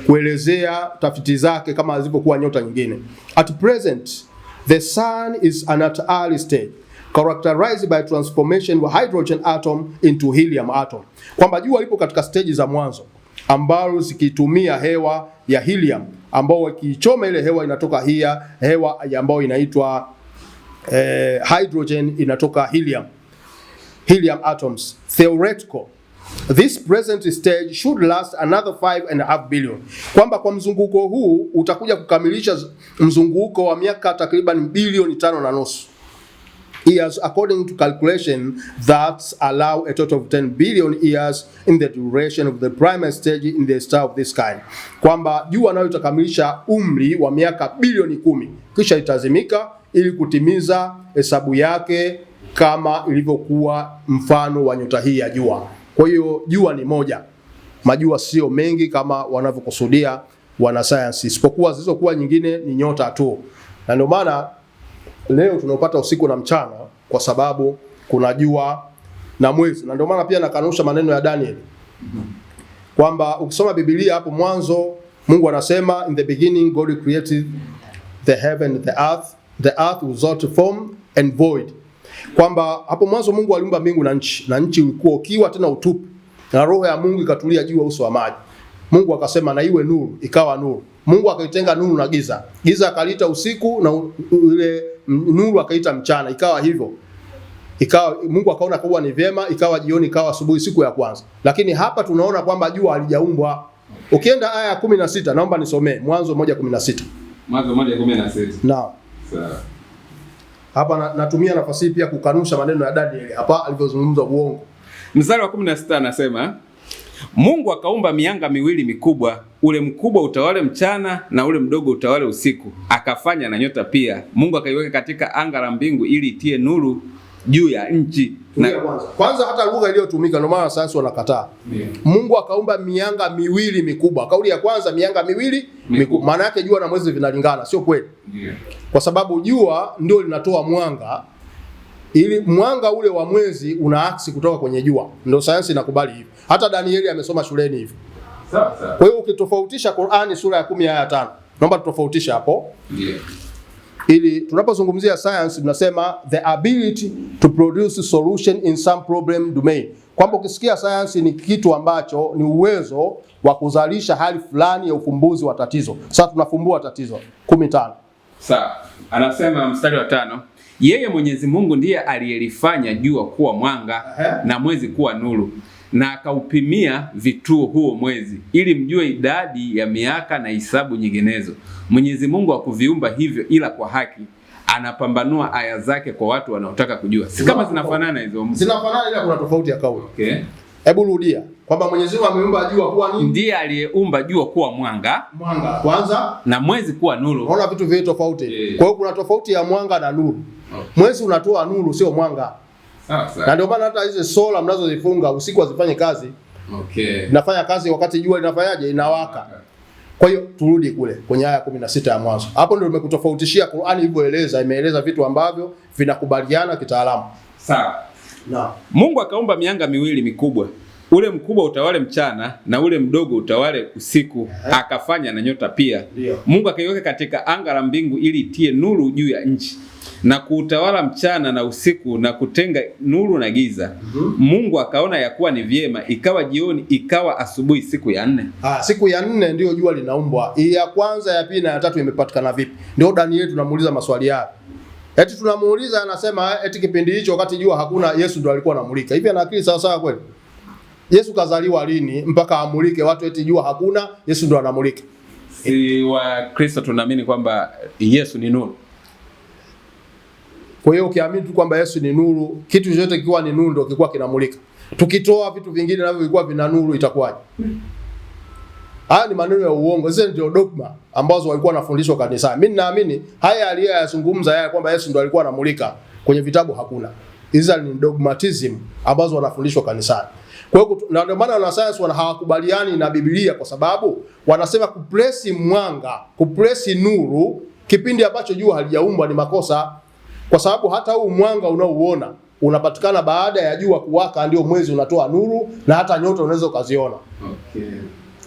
kuelezea tafiti zake kama zilivyokuwa nyota nyingine. At present, the sun is at early stage, characterized by transformation of hydrogen atom into helium atom. Kwamba jua lipo katika stage za mwanzo ambao zikitumia hewa ya helium, ambao wakichoma ile hewa inatoka hewa ambayo inaitwa hydrogen, inatoka helium atoms. Theoretical, this present stage should last another 5.5 billion. Kwamba kwa mzunguko huu utakuja kukamilisha mzunguko wa miaka takriban bilioni 5.5 years, according to calculation that allow a total of 10 billion years in the duration of the primary stage in the star of this kind. Kwamba jua nayo itakamilisha umri wa miaka bilioni 10 kisha itazimika ili kutimiza hesabu yake kama ilivyokuwa mfano wa nyota hii ya jua. Kwa hiyo jua ni moja, majua sio mengi kama wanavyokusudia wanasayansi, isipokuwa zilizokuwa nyingine ni nyota tu. Na ndio maana leo tunapata usiku na mchana, kwa sababu kuna jua na mwezi. Na ndio maana pia nakanusha maneno ya Daniel kwamba ukisoma Biblia hapo mwanzo Mungu anasema in the beginning God created the heaven and the earth was without form and void. kwamba hapo mwanzo Mungu aliumba mbingu na nchi ilikuwa ukiwa tena utupu, na roho ya Mungu ikatulia juu ya uso wa maji. Mungu akasema na iwe nuru, ikawa nuru. Mungu akaitenga nuru na giza. Giza akaliita usiku na ile nuru akaita mchana, ikawa hivyo. Ikawa Mungu akaona kuwa ni vyema, ikawa jioni, ikawa asubuhi, siku ya kwanza. Lakini hapa tunaona kwamba jua halijaumbwa. Ukienda aya ya 16, naomba nisomee Mwanzo 1:16. Mwanzo 1:16. Naam. Sawa. Hapa natumia nafasi hii pia kukanusha maneno ya Daniel hapa alivyozungumza uongo. Mstari wa 16 anasema, Mungu akaumba mianga miwili mikubwa, ule mkubwa utawale mchana na ule mdogo utawale usiku. Akafanya na nyota pia. Mungu akaiweka katika anga la mbingu ili itie nuru juu ya nchi. Kwanza hata lugha iliyotumika ndio maana sayansi wanakataa. Mungu akaumba mianga miwili mikubwa. Kauli ya kwanza mianga miwili mikubwa. Maana yake jua na mwezi vinalingana, sio kweli? Kwa sababu jua ndio linatoa mwanga, ili mwanga ule wa mwezi unaaksi kutoka kwenye jua. Ndio sayansi inakubali hivyo. Hata Danieli amesoma shuleni hivyo. Sawa sawa. Kwa hiyo ukitofautisha Qur'ani sura ya 10 aya 5. Naomba tutofautisha hapo. Ili tunapozungumzia science tunasema the ability to produce solution in some problem domain. Kwamba ukisikia science ni kitu ambacho ni uwezo wa kuzalisha hali fulani ya ufumbuzi wa tatizo. Sasa tunafumbua tatizo 15. Sawa. Anasema mstari wa 5, yeye Mwenyezi Mungu ndiye aliyelifanya jua kuwa mwanga na mwezi kuwa nuru, na akaupimia vituo huo mwezi ili mjue idadi ya miaka na hisabu nyinginezo. Mwenyezi Mungu hakuviumba hivyo ila kwa haki, anapambanua aya zake kwa watu wanaotaka kujua. Si kama zinafanana hizo? Zinafanana ila kuna tofauti ya kauli. Okay. Hebu rudia kwamba Mwenyezi Mungu ameumba jua kuwa nini? Ndiye aliyeumba jua kuwa mwanga kwanza na mwezi kuwa nuru. Unaona vitu viwili tofauti. Kwa hiyo kuna tofauti ya mwanga na nuru. Mwezi unatoa nuru, sio mwanga. Sawa. Na ndio maana hata hizo sola mnazozifunga usiku hazifanye kazi. Inafanya kazi wakati jua linafanyaje? Inawaka. Kwa hiyo turudi kule kwenye aya 16 ya Mwanzo. Hapo ndio nimekutofautishia Qur'ani ilivyoeleza, imeeleza vitu ambavyo vinakubaliana kitaalamu. Sawa. Naam. Mungu akaumba mianga miwili mikubwa. Ule mkubwa utawale mchana na ule mdogo utawale usiku. Akafanya na nyota pia. Mungu akaiweka katika anga la mbingu ili itie nuru juu ya nchi, na kuutawala mchana na usiku, na kutenga nuru na giza. Mungu akaona ya kuwa ni vyema. Ikawa jioni, ikawa asubuhi, siku ya 4. Siku ya 4 ndio jua linaumbwa. Hii ya kwanza, ya pili na ya tatu imepatikana vipi? Ndio Danieli tunamuuliza maswali haya. Eti tunamuuliza, anasema eti kipindi hicho wakati jua hakuna, Yesu ndo alikuwa anamulika. Hivi ana akili sawa sawa kweli? Yesu kazaliwa lini mpaka amulike watu eti jua hakuna, Yesu ndo anamulika? Si wa Kristo tunaamini kwamba Yesu ni nuru. Kwa hiyo ukiamini tu kwamba Yesu ni nuru, kitu chochote kikiwa ni nuru ndio kilikuwa kinamulika. Tukitoa vitu vingine navyo vilikuwa vina nuru, itakuwaje? Haya ni maneno ya uongo. Hizo ndio dogma ambazo walikuwa wanafundishwa kanisani. Mimi naamini haya aliyeyazungumza yeye kwamba Yesu ndo alikuwa anamulika kwenye vitabu hakuna. Hizo ni dogmatism ambazo wanafundishwa kanisani. Kwa hiyo ndio maana wanasayansi hawakubaliani na Biblia, kwa sababu wanasema kupresi mwanga, kupresi nuru kipindi ambacho jua halijaumbwa ni makosa. Kwa sababu hata huu mwanga unaouona unapatikana baada ya jua kuwaka, ndio mwezi unatoa nuru na hata nyota unaweza ukaziona.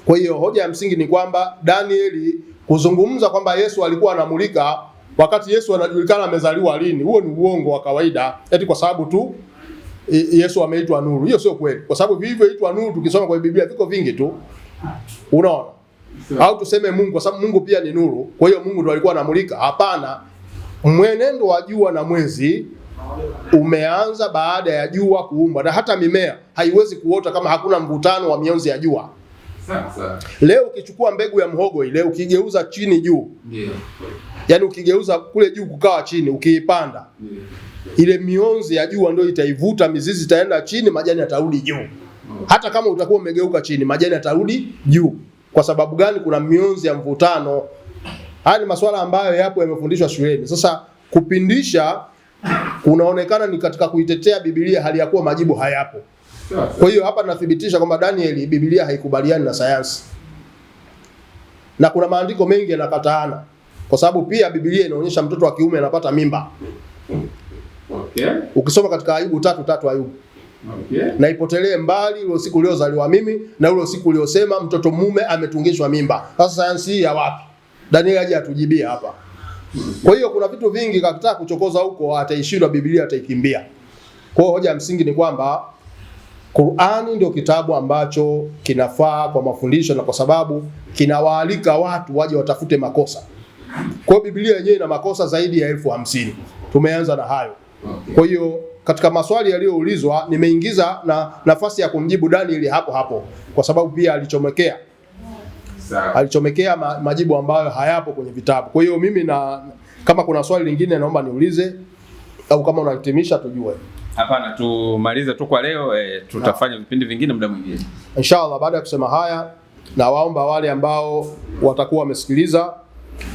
Kwa hiyo hoja ya msingi ni kwamba Danieli kuzungumza kwamba Yesu alikuwa anamulika wakati Yesu anajulikana amezaliwa lini, huo ni uongo wa kawaida, eti kwa sababu tu Yesu ameitwa nuru. Hiyo sio kweli, kwa sababu vilivyoitwa nuru tukisoma kwa Biblia viko vingi tu. Unaona? Au tuseme Mungu, kwa sababu Mungu pia ni nuru. Kwa hiyo Mungu ndo alikuwa anamulika? Hapana. Mwenendo wa jua na mwezi umeanza baada ya jua kuumbwa, na hata mimea haiwezi kuota kama hakuna mvutano wa mionzi ya jua. Sasa leo ukichukua mbegu ya mhogo ile ukigeuza chini juu, yaani ukigeuza kule juu kukawa chini, ukiipanda ile mionzi ya jua ndio itaivuta, mizizi itaenda chini, majani yatarudi juu. Hata kama utakuwa umegeuka chini, majani yatarudi juu. Kwa sababu gani? Kuna mionzi ya mvutano. Haya ni masuala ambayo yapo yamefundishwa shuleni. Sasa kupindisha kunaonekana ni katika kuitetea Biblia hali ya kuwa majibu hayapo. Kwa hiyo hapa tunathibitisha kwamba Danieli, Biblia haikubaliani na sayansi. Na kuna maandiko mengi yanakataana. Kwa sababu pia Biblia inaonyesha mtoto wa kiume anapata mimba. Ukisoma katika Ayubu 3:3 Ayubu. Na ipotelee mbali ile siku uliozaliwa mimi na ile siku uliosema mtoto mume ametungishwa mimba. Sasa sayansi hii ya wapi? Danieli aje atujibie hapa. Kwa hiyo kuna vitu vingi kakitaka kuchokoza huko, ataishindwa Biblia, ataikimbia. Kwa hiyo hoja ya msingi ni kwamba Qur'ani ndio kitabu ambacho kinafaa kwa mafundisho, na kwa sababu kinawaalika watu waje watafute makosa. Kwa hiyo Biblia yenyewe ina makosa zaidi ya 50,000. Tumeanza na hayo. Kwa hiyo katika maswali yaliyoulizwa nimeingiza na nafasi ya kumjibu Daniel hapo hapo, kwa sababu pia alichomekea majibu ambayo hayapo kwenye vitabu. Kwa hiyo mimi kama kuna swali lingine naomba niulize, au kama unahitimisha tujue. Hapana, tumalize tu kwa leo, tutafanya vipindi vingine muda mwingine inshallah. Baada ya kusema haya, na waomba wale ambao watakuwa wamesikiliza,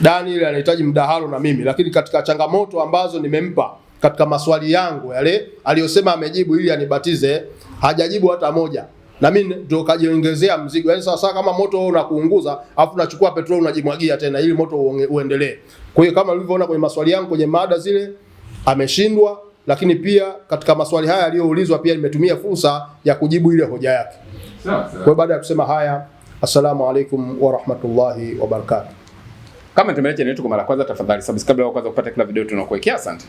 Daniel anahitaji mdahalo na mimi, lakini katika changamoto ambazo nimempa katika maswali yangu yale aliyosema amejibu ili anibatize, hajajibu hata moja, na mimi ndio kajiongezea mzigo. Yaani sasa kama moto unakuunguza afu unachukua petroli unajimwagia tena ili moto uendelee. Kwa hiyo kama ulivyoona kwenye maswali yangu kwenye mada zile ameshindwa, lakini pia katika maswali haya aliyoulizwa pia nimetumia fursa ya kujibu ile hoja yake. Kwa hiyo baada ya kusema haya, assalamu alaikum wa rahmatullahi wa barakatuh. Kama tumeleta yetu kwa mara kwanza, tafadhali subscribe kwa kwanza kupata kila video tunakuwekea. Asante.